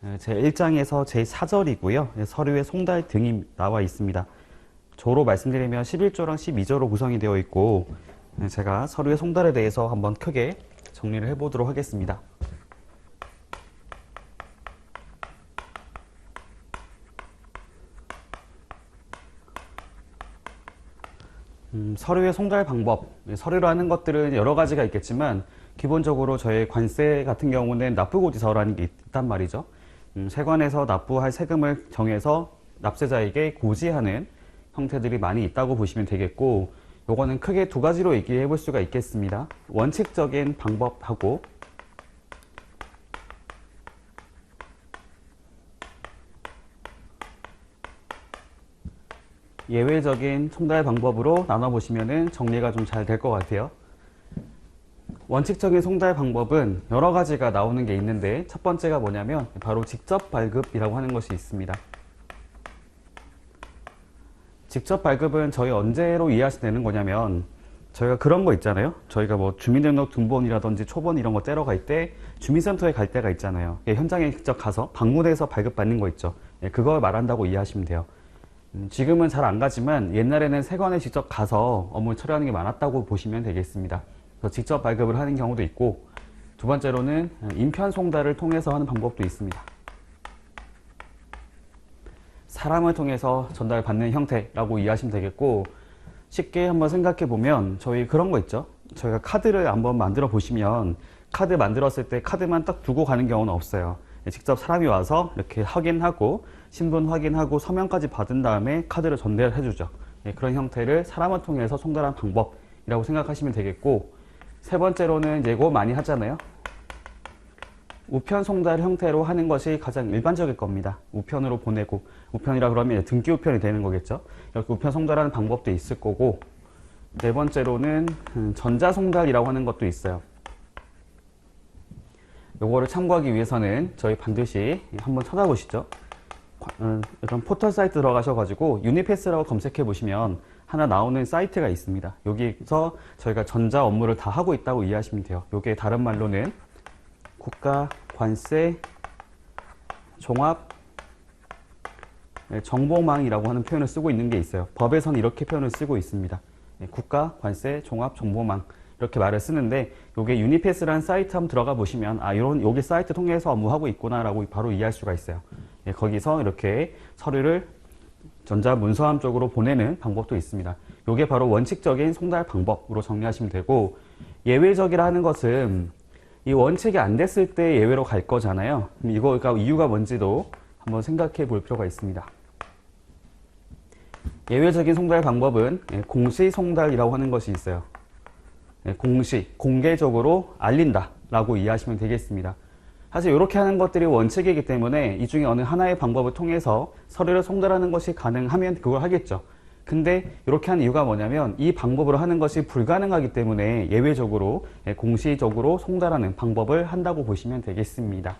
제1장에서 제4절이고요. 서류에 송달 등이 나와 있습니다. 조로 말씀드리면 11조랑 12조로 구성이 되어 있고, 제가 서류의 송달에 대해서 한번 크게 정리를 해보도록 하겠습니다. 서류의 송달 방법, 서류로 하는 것들은 여러 가지가 있겠지만 기본적으로 저희 관세 같은 경우는 납부고지서라는 게 있단 말이죠. 세관에서 납부할 세금을 정해서 납세자에게 고지하는 형태들이 많이 있다고 보시면 되겠고, 요거는 크게 두 가지로 얘기해 볼 수가 있겠습니다. 원칙적인 방법하고 예외적인 송달 방법으로 나눠보시면 정리가 좀 잘 될 것 같아요. 원칙적인 송달 방법은 여러 가지가 나오는 게 있는데, 첫 번째가 뭐냐면 바로 직접 발급이라고 하는 것이 있습니다. 직접 발급은 저희 언제로 이해하시면 되는 거냐면, 저희가 그런 거 있잖아요. 저희가 뭐 주민등록 등본이라든지 초본 이런 거 떼러 갈 때 주민센터에 갈 때가 있잖아요. 현장에 직접 가서 방문해서 발급받는 거 있죠. 그걸 말한다고 이해하시면 돼요. 지금은 잘 안 가지만 옛날에는 세관에 직접 가서 업무를 처리하는 게 많았다고 보시면 되겠습니다. 그래서 직접 발급을 하는 경우도 있고, 두 번째로는 인편 송달을 통해서 하는 방법도 있습니다. 사람을 통해서 전달받는 형태라고 이해하시면 되겠고, 쉽게 한번 생각해 보면 저희 그런 거 있죠. 저희가 카드를 한번 만들어 보시면 카드 만들었을 때 카드만 딱 두고 가는 경우는 없어요. 직접 사람이 와서 이렇게 확인하고 신분 확인하고 서명까지 받은 다음에 카드를 전달해 주죠. 그런 형태를 사람을 통해서 송달하는 방법이라고 생각하시면 되겠고, 세 번째로는 이거 많이 하잖아요. 우편 송달 형태로 하는 것이 가장 일반적일 겁니다. 우편으로 보내고, 우편이라 그러면 등기 우편이 되는 거겠죠. 이렇게 우편 송달하는 방법도 있을 거고, 네 번째로는 전자 송달이라고 하는 것도 있어요. 요거를 참고하기 위해서는 저희 반드시 한번 찾아보시죠. 이런 포털 사이트 들어가셔가지고 유니패스라고 검색해 보시면 하나 나오는 사이트가 있습니다. 여기서 저희가 전자 업무를 다 하고 있다고 이해하시면 돼요. 요게 다른 말로는 국가 관세 종합 정보망이라고 하는 표현을 쓰고 있는 게 있어요. 법에서는 이렇게 표현을 쓰고 있습니다. 국가 관세 종합 정보망, 이렇게 말을 쓰는데, 요게 유니패스라는 사이트 한번 들어가 보시면 여기 사이트 통해서 업무하고 있구나 라고 바로 이해할 수가 있어요. 거기서 이렇게 서류를 전자문서함 쪽으로 보내는 방법도 있습니다. 요게 바로 원칙적인 송달 방법으로 정리하시면 되고, 예외적이라 하는 것은 이 원칙이 안 됐을 때 예외로 갈 거잖아요. 이거가 이유가 뭔지도 한번 생각해 볼 필요가 있습니다. 예외적인 송달 방법은 공시 송달이라고 하는 것이 있어요. 공개적으로 알린다 라고 이해하시면 되겠습니다. 사실 이렇게 하는 것들이 원칙이기 때문에 이 중에 어느 하나의 방법을 통해서 서류를 송달하는 것이 가능하면 그걸 하겠죠. 근데 이렇게 하는 이유가 뭐냐면, 이 방법으로 하는 것이 불가능하기 때문에 예외적으로 공시적으로 송달하는 방법을 한다고 보시면 되겠습니다.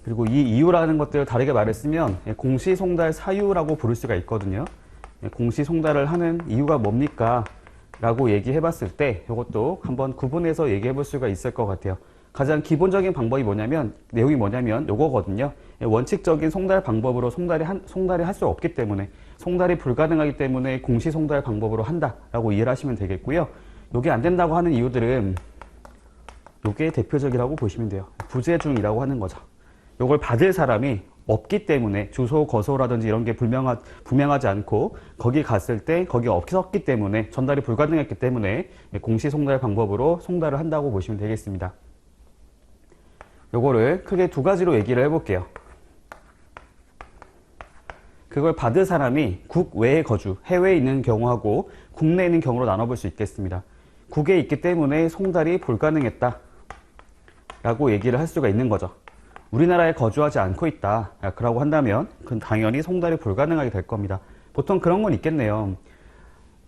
그리고 이 이유라는 것들을 다르게 말했으면 공시 송달 사유라고 부를 수가 있거든요. 공시 송달을 하는 이유가 뭡니까? 라고 얘기해 봤을 때 이것도 한번 구분해서 얘기해 볼 수가 있을 것 같아요. 가장 기본적인 방법이 뭐냐면, 내용이 뭐냐면 요거거든요. 원칙적인 송달 방법으로 송달이 할 수 없기 때문에, 송달이 불가능하기 때문에 공시 송달 방법으로 한다라고 이해를 하시면 되겠고요. 요게 안 된다고 하는 이유들은 요게 대표적이라고 보시면 돼요. 부재중이라고 하는 거죠. 요걸 받을 사람이 없기 때문에, 주소, 거소라든지 이런 게 분명하지 않고 거기 갔을 때 거기 없었기 때문에, 전달이 불가능했기 때문에 공시 송달 방법으로 송달을 한다고 보시면 되겠습니다. 요거를 크게 두 가지로 얘기를 해볼게요. 그걸 받을 사람이 국외에 거주, 해외에 있는 경우하고 국내에 있는 경우로 나눠볼 수 있겠습니다. 국에 있기 때문에 송달이 불가능했다 라고 얘기를 할 수가 있는 거죠. 우리나라에 거주하지 않고 있다 라고 한다면 그건 당연히 송달이 불가능하게 될 겁니다. 보통 그런 건 있겠네요.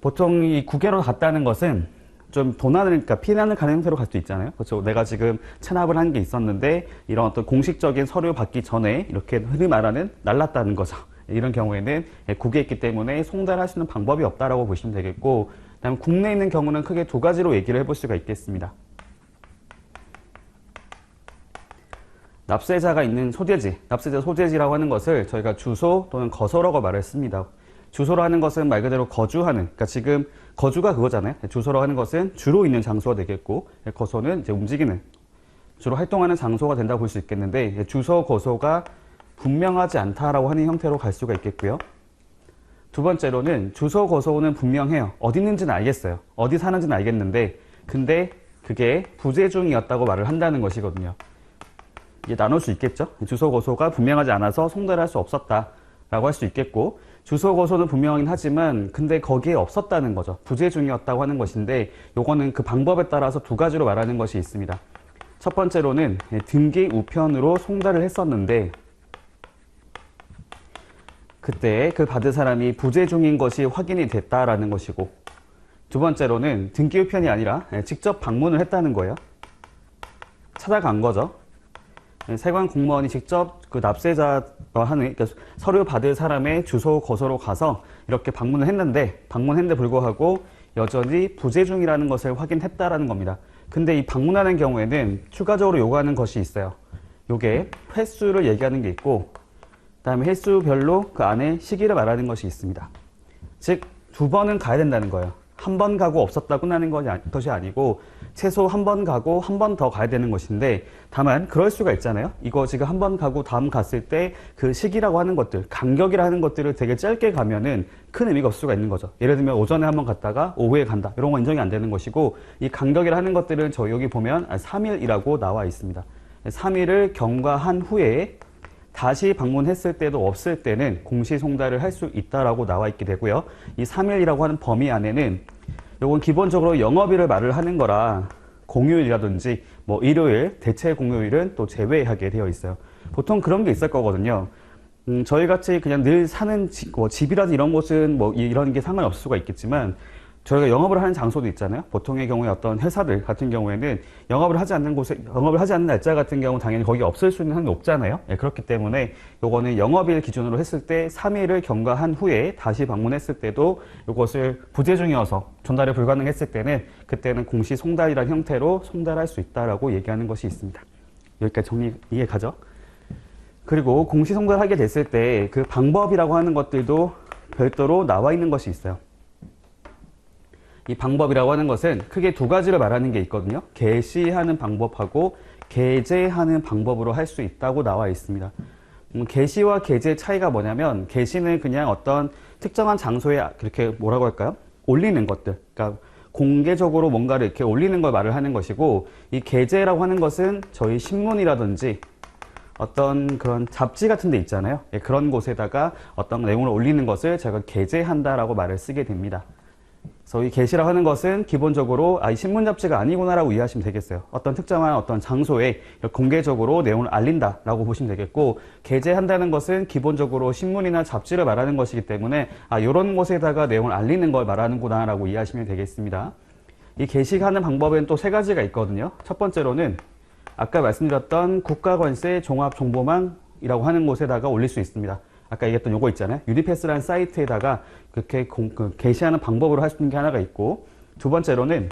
보통 이 국외로 갔다는 것은 좀 그러니까 피난을 가는 형태로 갈 수 있잖아요. 그렇죠. 내가 지금 체납을 한 게 있었는데 이런 어떤 공식적인 서류 받기 전에 이렇게 흔히 말하는 날랐다는 거죠. 이런 경우에는 국외에 있기 때문에 송달할 수 있는 방법이 없다라고 보시면 되겠고, 그다음 국내에 있는 경우는 크게 두 가지로 얘기를 해볼 수가 있겠습니다. 납세자가 있는 소재지, 납세자 소재지라고 하는 것을 저희가 주소 또는 거소라고 말했습니다. 주소로 하는 것은 말 그대로 거주하는, 그러니까 지금 거주가 그거잖아요. 주소로 하는 것은 주로 있는 장소가 되겠고, 거소는 이제 움직이는, 주로 활동하는 장소가 된다고 볼 수 있겠는데, 주소, 거소가 분명하지 않다라고 하는 형태로 갈 수가 있겠고요. 두 번째로는 주소, 거소는 분명해요. 어디 있는지는 알겠어요. 어디 사는지는 알겠는데, 근데 그게 부재중이었다고 말을 한다는 것이거든요. 이게 나눌 수 있겠죠? 주소, 거소가 분명하지 않아서 송달을 할 수 없었다라고 할 수 있겠고, 주소, 거소는 분명하긴 하지만 근데 거기에 없었다는 거죠. 부재중이었다고 하는 것인데, 요거는 그 방법에 따라서 두 가지로 말하는 것이 있습니다. 첫 번째로는 등기 우편으로 송달을 했었는데, 그때 그 받은 사람이 부재중인 것이 확인이 됐다라는 것이고, 두 번째로는 등기 우편이 아니라 직접 방문을 했다는 거예요. 찾아간 거죠. 세관 공무원이 직접 그 납세자와 하는, 그러니까 서류 받을 사람의 주소, 거소로 가서 이렇게 방문을 했는데, 방문했는데 불구하고 여전히 부재중이라는 것을 확인했다라는 겁니다. 근데 이 방문하는 경우에는 추가적으로 요구하는 것이 있어요. 요게 횟수를 얘기하는 게 있고, 그다음에 횟수별로 그 안에 시기를 말하는 것이 있습니다. 즉, 두 번은 가야 된다는 거예요. 한 번 가고 없었다 끝나는 것이 아니고 최소 한 번 가고 한 번 더 가야 되는 것인데, 다만 그럴 수가 있잖아요. 이거 지금 한 번 가고 다음 갔을 때 그 시기라고 하는 것들, 간격이라는 것들을 되게 짧게 가면은 큰 의미가 없을 수가 있는 거죠. 예를 들면 오전에 한 번 갔다가 오후에 간다, 이런 건 인정이 안 되는 것이고, 이 간격이라 하는 것들은 저 여기 보면 3일이라고 나와 있습니다. 3일을 경과한 후에 다시 방문했을 때도 없을 때는 공시송달을 할 수 있다라고 나와 있게 되고요. 이 3일이라고 하는 범위 안에는 요건 기본적으로 영업일을 말을 하는 거라 공휴일이라든지 뭐 일요일, 대체 공휴일은 또 제외하게 되어 있어요. 보통 그런 게 있을 거거든요. 저희 같이 그냥 늘 사는 집이라든지 이런 곳은 뭐 이런 게 상관이 없을 수가 있겠지만, 저희가 영업을 하는 장소도 있잖아요. 보통의 경우에 어떤 회사들 같은 경우에는 영업을 하지 않는 곳에, 영업을 하지 않는 날짜 같은 경우 당연히 거기 없을 수 있는 확률이 높잖아요. 예, 그렇기 때문에 요거는 영업일 기준으로 했을 때 3일을 경과한 후에 다시 방문했을 때도 이것을 부재중이어서 전달이 불가능했을 때는, 그때는 공시 송달이라는 형태로 송달할 수 있다라고 얘기하는 것이 있습니다. 여기까지 정리 이해 가죠? 그리고 공시 송달하게 됐을 때 그 방법이라고 하는 것들도 별도로 나와 있는 것이 있어요. 이 방법이라고 하는 것은 크게 두 가지를 말하는 게 있거든요. 개시하는 방법하고 게재하는 방법으로 할 수 있다고 나와 있습니다. 개시와 게재 차이가 뭐냐면, 개시는 그냥 어떤 특정한 장소에 그렇게 뭐라고 할까요? 올리는 것들. 그러니까 공개적으로 뭔가를 이렇게 올리는 걸 말을 하는 것이고, 이 게재라고 하는 것은 저희 신문이라든지 어떤 그런 잡지 같은 데 있잖아요. 예, 그런 곳에다가 어떤 내용을 올리는 것을 제가 게재한다라고 말을 쓰게 됩니다. 그래서 이 게시라고 하는 것은 기본적으로 이 신문 잡지가 아니구나라고 이해하시면 되겠어요. 어떤 특정한 어떤 장소에 공개적으로 내용을 알린다라고 보시면 되겠고, 게재한다는 것은 기본적으로 신문이나 잡지를 말하는 것이기 때문에 이런 곳에다가 내용을 알리는 걸 말하는구나라고 이해하시면 되겠습니다. 이 게시하는 방법엔 또 세 가지가 있거든요. 첫 번째로는 아까 말씀드렸던 국가관세 종합정보망이라고 하는 곳에다가 올릴 수 있습니다. 아까 얘기했던 요거 있잖아요. 유니패스라는 사이트에다가 그렇게 게시하는 방법으로 할 수 있는 게 하나가 있고, 두 번째로는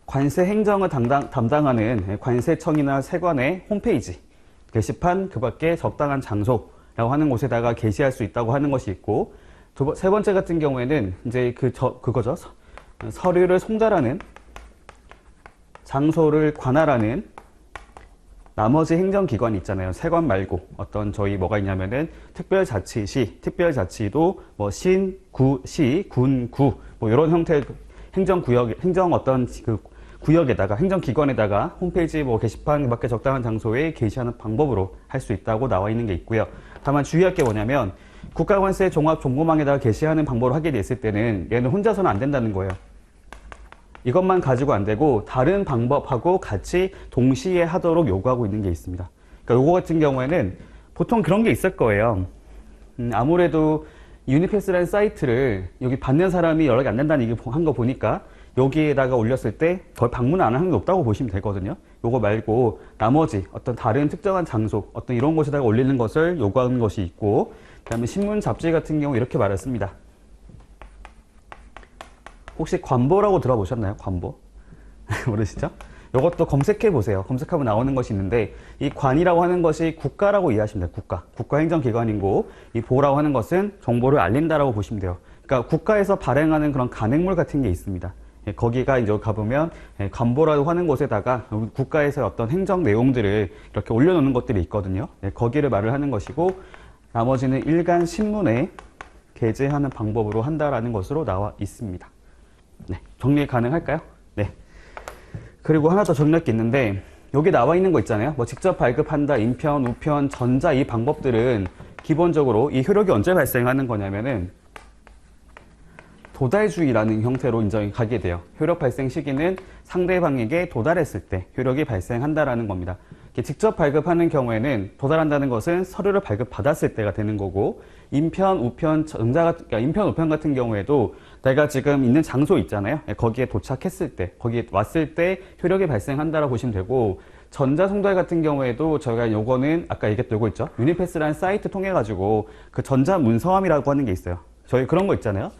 관세 행정을 담당하는 관세청이나 세관의 홈페이지, 게시판, 그 밖에 적당한 장소라고 하는 곳에다가 게시할 수 있다고 하는 것이 있고, 세 번째 같은 경우에는 이제 그거죠. 서류를 송달하는 장소를 관할하는 나머지 행정기관이 있잖아요. 세관 말고 어떤 저희 뭐가 있냐면은 특별자치시, 특별자치도 뭐 신, 구, 시, 군, 구 뭐 이런 형태의 행정구역, 행정 어떤 그 구역에다가 행정기관에다가 홈페이지 뭐 게시판 밖에 적당한 장소에 게시하는 방법으로 할 수 있다고 나와 있는 게 있고요. 다만 주의할 게 뭐냐면, 국가관세 종합정보망에다가 게시하는 방법을 하게 됐을 때는 얘는 혼자서는 안 된다는 거예요. 이것만 가지고 안 되고 다른 방법하고 같이 동시에 하도록 요구하고 있는 게 있습니다. 그러니까 요거 같은 경우에는 보통 그런 게 있을 거예요. 아무래도 유니패스라는 사이트를 여기 받는 사람이 연락이 안 된다는 얘기 한 거 보니까 여기에다가 올렸을 때 거의 방문 안 하는 게 높다고 보시면 되거든요. 요거 말고 나머지 어떤 다른 특정한 장소, 어떤 이런 곳에다가 올리는 것을 요구하는 것이 있고, 그 다음에 신문, 잡지 같은 경우 이렇게 말했습니다. 혹시 관보라고 들어보셨나요? 관보? 모르시죠? 이것도 검색해 보세요. 검색하면 나오는 것이 있는데, 이 관이라고 하는 것이 국가라고 이해하시면 돼요. 국가 행정기관이고, 이 보라고 하는 것은 정보를 알린다라고 보시면 돼요. 그러니까 국가에서 발행하는 그런 간행물 같은 게 있습니다. 거기가 이제 가보면 관보라고 하는 곳에다가 국가에서 어떤 행정 내용들을 이렇게 올려놓는 것들이 있거든요. 거기를 말을 하는 것이고, 나머지는 일간 신문에 게재하는 방법으로 한다라는 것으로 나와 있습니다. 네, 정리 가능할까요? 네. 그리고 하나 더 정리할 게 있는데, 여기 나와 있는 거 있잖아요. 뭐 직접 발급한다, 인편, 우편, 전자 이 방법들은 기본적으로 이 효력이 언제 발생하는 거냐면은 도달주의라는 형태로 인정이 가게 돼요. 효력 발생 시기는 상대방에게 도달했을 때 효력이 발생한다라는 겁니다. 직접 발급하는 경우에는 도달한다는 것은 서류를 발급받았을 때가 되는 거고, 인편, 우편, 그러니까 인편, 우편 같은 경우에도 내가 지금 있는 장소 있잖아요. 거기에 도착했을 때, 거기에 왔을 때 효력이 발생한다라고 보시면 되고, 전자송달 같은 경우에도 저희가 요거는 아까 얘기했던 거 있죠. 유니패스라는 사이트 통해 가지고 그 전자문서함이라고 하는 게 있어요. 저희 그런 거 있잖아요.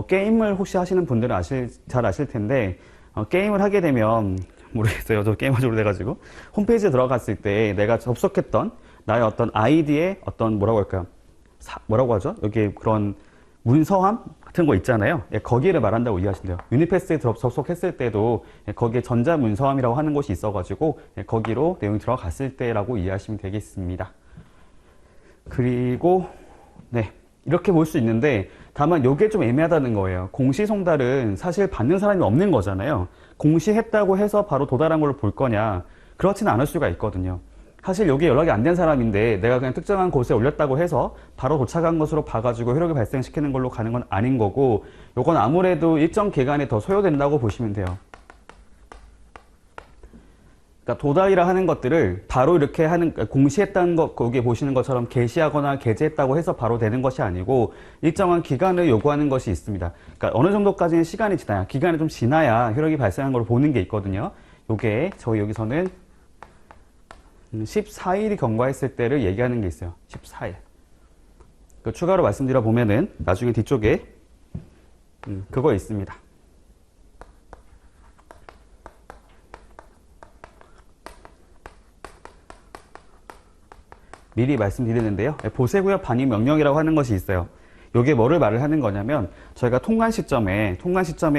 게임을 혹시 하시는 분들은 잘 아실 텐데, 게임을 하게 되면, 모르겠어요. 저 게임하지 오래돼가지고. 홈페이지에 들어갔을 때 내가 접속했던 나의 어떤 아이디의 어떤 뭐라고 할까요? 뭐라고 하죠? 여기 그런 문서함 같은 거 있잖아요. 거기를 말한다고 이해하시면 돼요. 유니패스에 접속했을 때도 거기에 전자문서함이라고 하는 곳이 있어가지고 거기로 내용이 들어갔을 때라고 이해하시면 되겠습니다. 그리고, 네. 이렇게 볼 수 있는데, 다만 이게 좀 애매하다는 거예요. 공시송달은 사실 받는 사람이 없는 거잖아요. 공시했다고 해서 바로 도달한 걸로 볼 거냐? 그렇지는 않을 수가 있거든요. 사실 여기 연락이 안 된 사람인데 내가 그냥 특정한 곳에 올렸다고 해서 바로 도착한 것으로 봐가지고 효력을 발생시키는 걸로 가는 건 아닌 거고, 요건 아무래도 일정 기간이 더 소요된다고 보시면 돼요. 그러니까 도달이라 하는 것들을 바로 이렇게 공시했다는 것, 거기에 보시는 것처럼 게시하거나 게재했다고 해서 바로 되는 것이 아니고 일정한 기간을 요구하는 것이 있습니다. 그러니까 어느 정도까지는 시간이 지나야, 기간이 좀 지나야 효력이 발생한 걸 보는 게 있거든요. 요게 저희 여기서는 14일이 경과했을 때를 얘기하는 게 있어요. 14일. 추가로 말씀드려 보면은 나중에 뒤쪽에 그거 있습니다. 미리 말씀드리는데요. 보세구역 반입 명령이라고 하는 것이 있어요. 이게 뭐를 말을 하는 거냐면 저희가 통관 시점에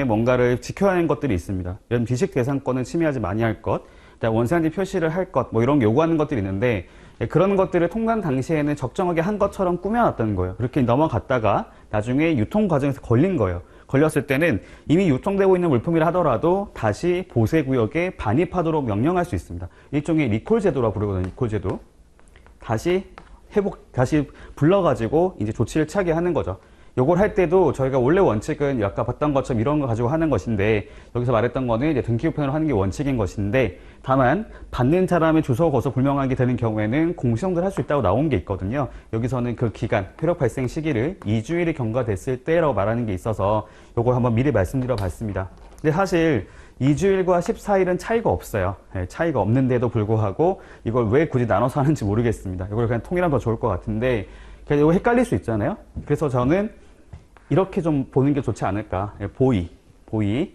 뭔가를 지켜야 하는 것들이 있습니다. 이런 비식 대상권을 침해하지 아니할 것, 원산지 표시를 할 것, 뭐 이런 요구하는 것들이 있는데 그런 것들을 통관 당시에는 적정하게 한 것처럼 꾸며놨다는 거예요. 그렇게 넘어갔다가 나중에 유통 과정에서 걸린 거예요. 걸렸을 때는 이미 유통되고 있는 물품이라 하더라도 다시 보세구역에 반입하도록 명령할 수 있습니다. 일종의 리콜 제도라고 부르거든요. 리콜 제도. 다시 불러가지고 이제 조치를 취하게 하는 거죠. 요걸 할 때도 저희가 원래 원칙은 아까 봤던 것처럼 이런 거 가지고 하는 것인데, 여기서 말했던 거는 이제 등기 우편으로 하는 게 원칙인 것인데, 다만 받는 사람의 주소 거소 불명하게 되는 경우에는 공시송달 할 수 있다고 나온 게 있거든요. 여기서는 그 기간, 효력 발생 시기를 2주일이 경과됐을 때라고 말하는 게 있어서 요걸 한번 미리 말씀드려 봤습니다. 근데 사실 2주일과 14일은 차이가 없어요. 차이가 없는데도 불구하고 이걸 왜 굳이 나눠서 하는지 모르겠습니다. 이걸 그냥 통일하면 더 좋을 것 같은데, 그냥 이거 헷갈릴 수 있잖아요. 그래서 저는 이렇게 좀 보는 게 좋지 않을까. 보이는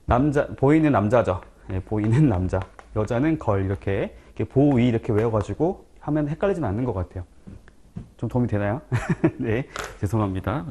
남자죠. 보이는 남자. 여자는 걸, 이렇게 보위 이렇게 외워가지고 하면 헷갈리진 않는 것 같아요. 좀 도움이 되나요? 네, 죄송합니다.